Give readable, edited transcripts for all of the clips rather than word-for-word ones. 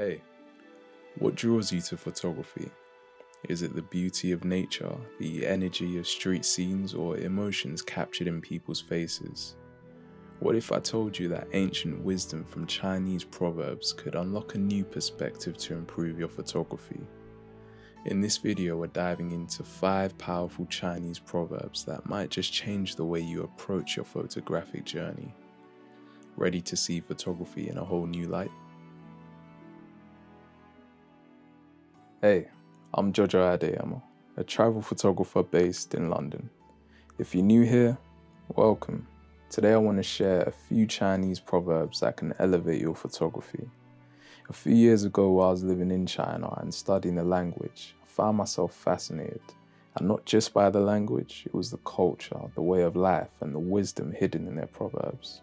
Hey, what draws you to photography? Is it the beauty of nature, the energy of street scenes, or emotions captured in people's faces? What if I told you that ancient wisdom from Chinese proverbs could unlock a new perspective to improve your photography? In this video, we're diving into 5 powerful Chinese proverbs that might just change the way you approach your photographic journey. Ready to see photography in a whole new light? Hey, I'm Jojo Adeyemo, a travel photographer based in London. If you're new here, welcome. Today I want to share a few Chinese proverbs that can elevate your photography. A few years ago, while I was living in China and studying the language, I found myself fascinated. And not just by the language, it was the culture, the way of life, and the wisdom hidden in their proverbs.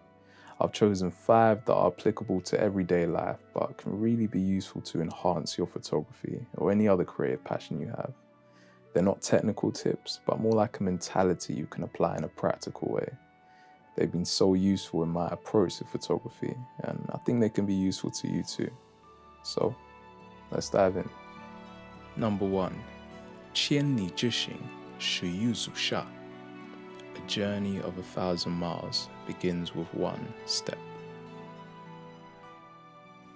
I've chosen 5 that are applicable to everyday life, but can really be useful to enhance your photography or any other creative passion you have. They're not technical tips, but more like a mentality you can apply in a practical way. They've been so useful in my approach to photography, and I think they can be useful to you too. So, let's dive in. Number 1. 千里之行，始于足下. A journey of 1,000 miles begins with one step.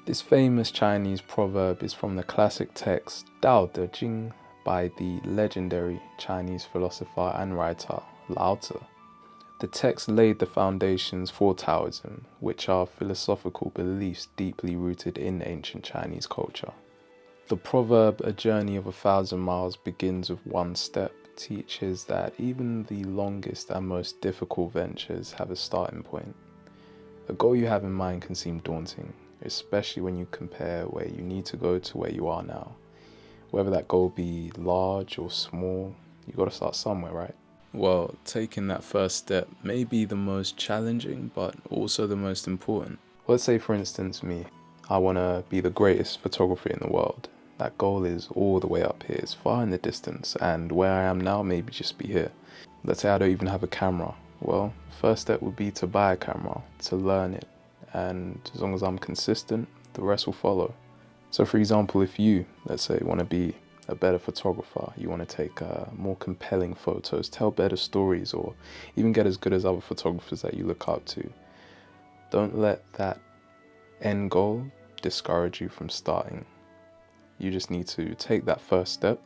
This famous Chinese proverb is from the classic text Tao Te Ching by the legendary Chinese philosopher and writer Lao Zi. The text laid the foundations for Taoism, which are philosophical beliefs deeply rooted in ancient Chinese culture. The proverb, a journey of 1,000 miles begins with one step, teaches that even the longest and most difficult ventures have a starting point. The goal you have in mind can seem daunting, especially when you compare where you need to go to where you are now. Whether that goal be large or small, you got to start somewhere, right? Well, taking that first step may be the most challenging, but also the most important. Let's say, for instance, me. I want to be the greatest photographer in the world. That goal is all the way up here, it's far in the distance, and where I am now maybe just be here. Let's say I don't even have a camera. Well, first step would be to buy a camera, to learn it, and as long as I'm consistent, the rest will follow. So for example, if you, let's say, want to be a better photographer, you want to take more compelling photos, tell better stories, or even get as good as other photographers that you look up to, don't let that end goal discourage you from starting. You just need to take that first step,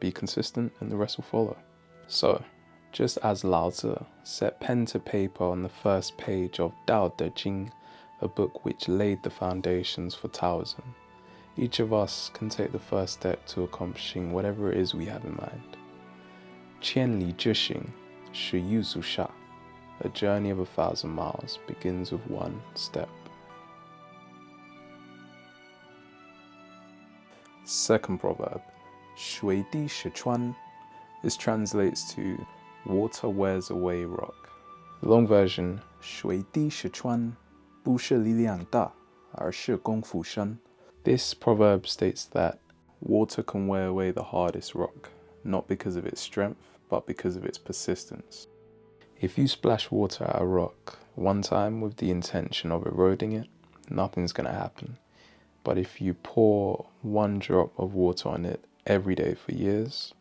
be consistent, and the rest will follow. So, just as Lao Zi set pen to paper on the first page of Tao Te Ching, a book which laid the foundations for Taoism, each of us can take the first step to accomplishing whatever it is we have in mind. 千里之行，始于足下. A journey of 1,000 miles begins with one step. Second proverb, 水滴石穿. This translates to water wears away rock. The long version, 水滴石穿，不是力量大，而是功夫深. This proverb states that water can wear away the hardest rock, not because of its strength, but because of its persistence. If you splash water at a rock one time with the intention of eroding it, nothing's going to happen. But if you pour one drop of water on it every day for years,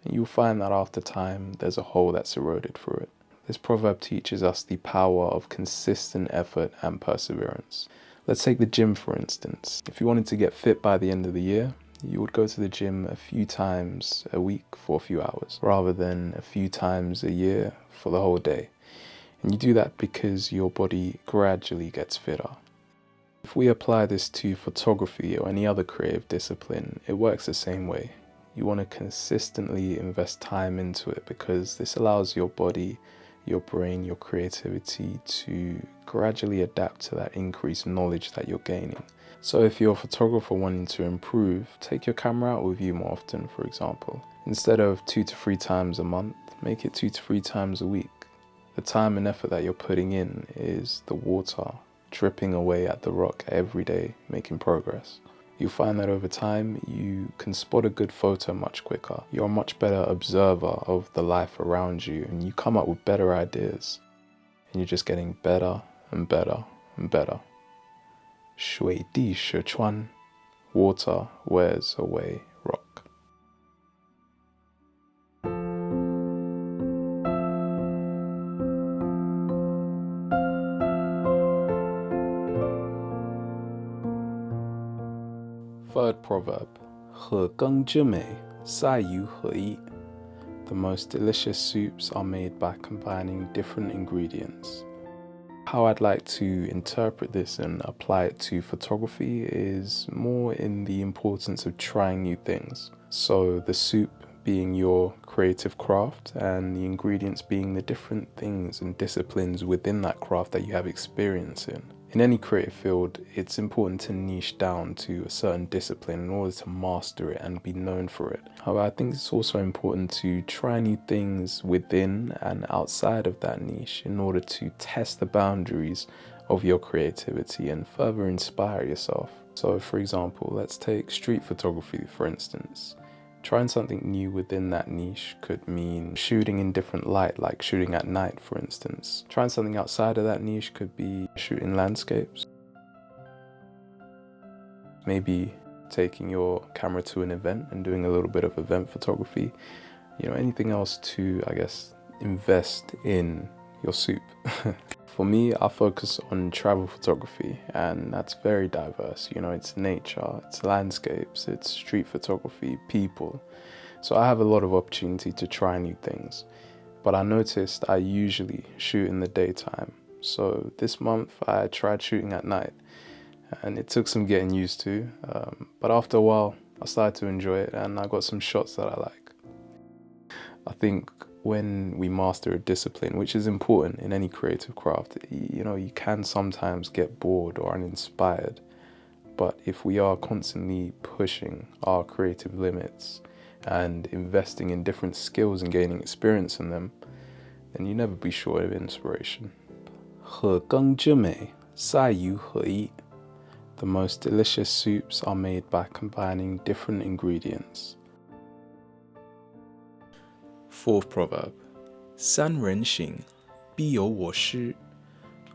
you'll find that after time, there's a hole that's eroded through it. This proverb teaches us the power of consistent effort and perseverance. Let's take the gym for instance. If you wanted to get fit by the end of the year, you would go to the gym a few times a week for a few hours, rather than a few times a year for the whole day. And you do that because your body gradually gets fitter. If we apply this to photography or any other creative discipline, it works the same way. You want to consistently invest time into it because this allows your body, your brain, your creativity to gradually adapt to that increased knowledge that you're gaining. So if you're a photographer wanting to improve, take your camera out with you more often, for example. Instead of 2 to 3 times a month, make it 2 to 3 times a week. The time and effort that you're putting in is the water dripping away at the rock every day, making progress. You'll find that over time, you can spot a good photo much quicker. You're a much better observer of the life around you, and you come up with better ideas. And you're just getting better and better and better. 水地石穿, water wears away rock. Third proverb, 何羹之美，在于何意. The most delicious soups are made by combining different ingredients. How I'd like to interpret this and apply it to photography is more in the importance of trying new things. So the soup being your creative craft and the ingredients being the different things and disciplines within that craft that you have experience in. In any creative field, it's important to niche down to a certain discipline in order to master it and be known for it. However, I think it's also important to try new things within and outside of that niche in order to test the boundaries of your creativity and further inspire yourself. So for example, let's take street photography for instance. Trying something new within that niche could mean shooting in different light, like shooting at night, for instance. Trying something outside of that niche could be shooting landscapes. Maybe taking your camera to an event and doing a little bit of event photography. You know, anything else to, I guess, invest in your soup. For me, I focus on travel photography, and that's very diverse. You know, it's nature, it's landscapes, it's street photography, people. So I have a lot of opportunity to try new things. But I noticed I usually shoot in the daytime. So this month I tried shooting at night, and it took some getting used to. But after a while, I started to enjoy it, and I got some shots that I like. I think when we master a discipline, which is important in any creative craft, you know, you can sometimes get bored or uninspired. But if we are constantly pushing our creative limits and investing in different skills and gaining experience in them, then you never be short of inspiration. 何羹之美，在于何意. The most delicious soups are made by combining different ingredients. Fourth proverb, 三人行，必有我师.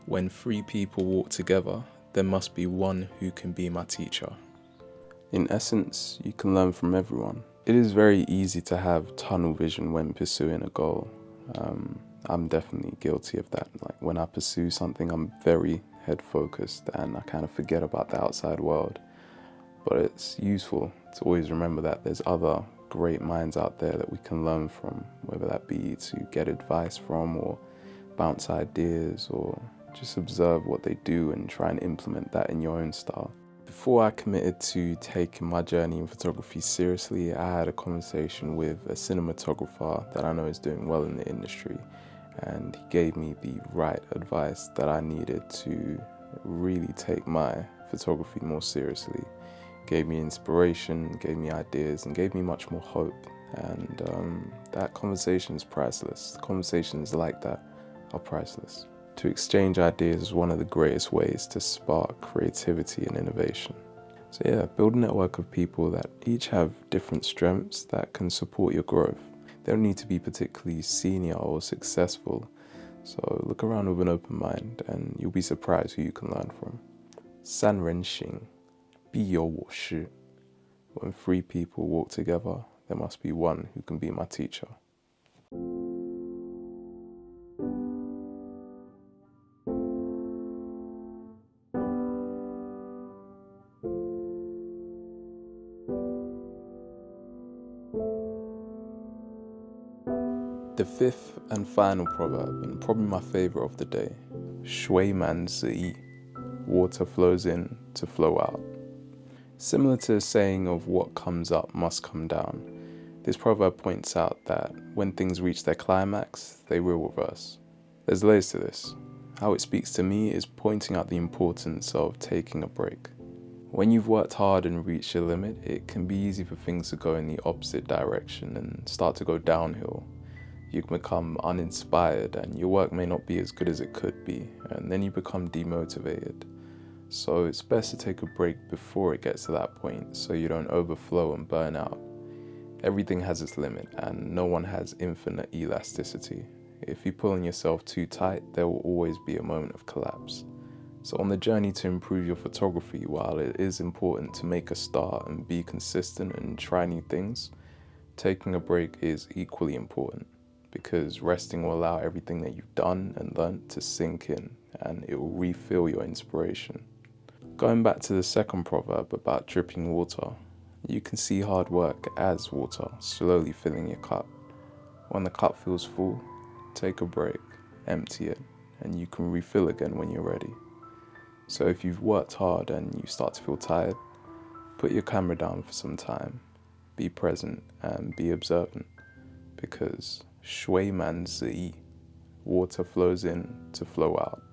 When three people walk together, there must be one who can be my teacher. In essence, you can learn from everyone. It is very easy to have tunnel vision when pursuing a goal. I'm definitely guilty of that. Like when I pursue something, I'm very head focused and I kind of forget about the outside world. But it's useful to always remember that there's other great minds out there that we can learn from, whether that be to get advice from or bounce ideas or just observe what they do and try and implement that in your own style. Before I committed to taking my journey in photography seriously, I had a conversation with a cinematographer that I know is doing well in the industry, and he gave me the right advice that I needed to really take my photography more seriously. Gave me inspiration, gave me ideas, and gave me much more hope. And that conversation is priceless. Conversations like that are priceless. To exchange ideas is one of the greatest ways to spark creativity and innovation. So yeah, build a network of people that each have different strengths that can support your growth. They don't need to be particularly senior or successful. So look around with an open mind and you'll be surprised who you can learn from. 三人行，必有我师. When three people walk together, there must be one who can be my teacher. The fifth and final proverb, and probably my favorite of the day, 水满子意. Water flows in to flow out. Similar to the saying of what comes up must come down, this proverb points out that when things reach their climax, they will reverse. There's layers to this. How it speaks to me is pointing out the importance of taking a break. When you've worked hard and reached your limit, it can be easy for things to go in the opposite direction and start to go downhill. You can become uninspired and your work may not be as good as it could be, and then you become demotivated. So it's best to take a break before it gets to that point so you don't overflow and burn out. Everything has its limit and no one has infinite elasticity. If you pull on yourself too tight, there will always be a moment of collapse. So on the journey to improve your photography, while it is important to make a start and be consistent and try new things, taking a break is equally important, because resting will allow everything that you've done and learnt to sink in, and it will refill your inspiration. Going back to the second proverb about dripping water, you can see hard work as water slowly filling your cup. When the cup feels full, take a break, empty it, and you can refill again when you're ready. So if you've worked hard and you start to feel tired, put your camera down for some time, be present and be observant, because shui man zi, water flows in to flow out.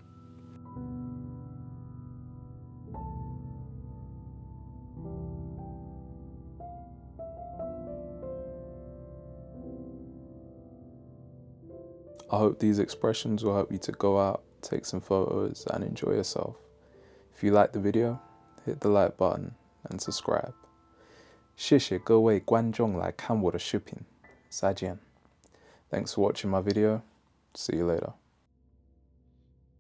I hope these expressions will help you to go out, take some photos and enjoy yourself. If you liked the video, hit the like button and subscribe. 谢谢各位观众来看我的视频，再见。Thanks for watching my video. See you later.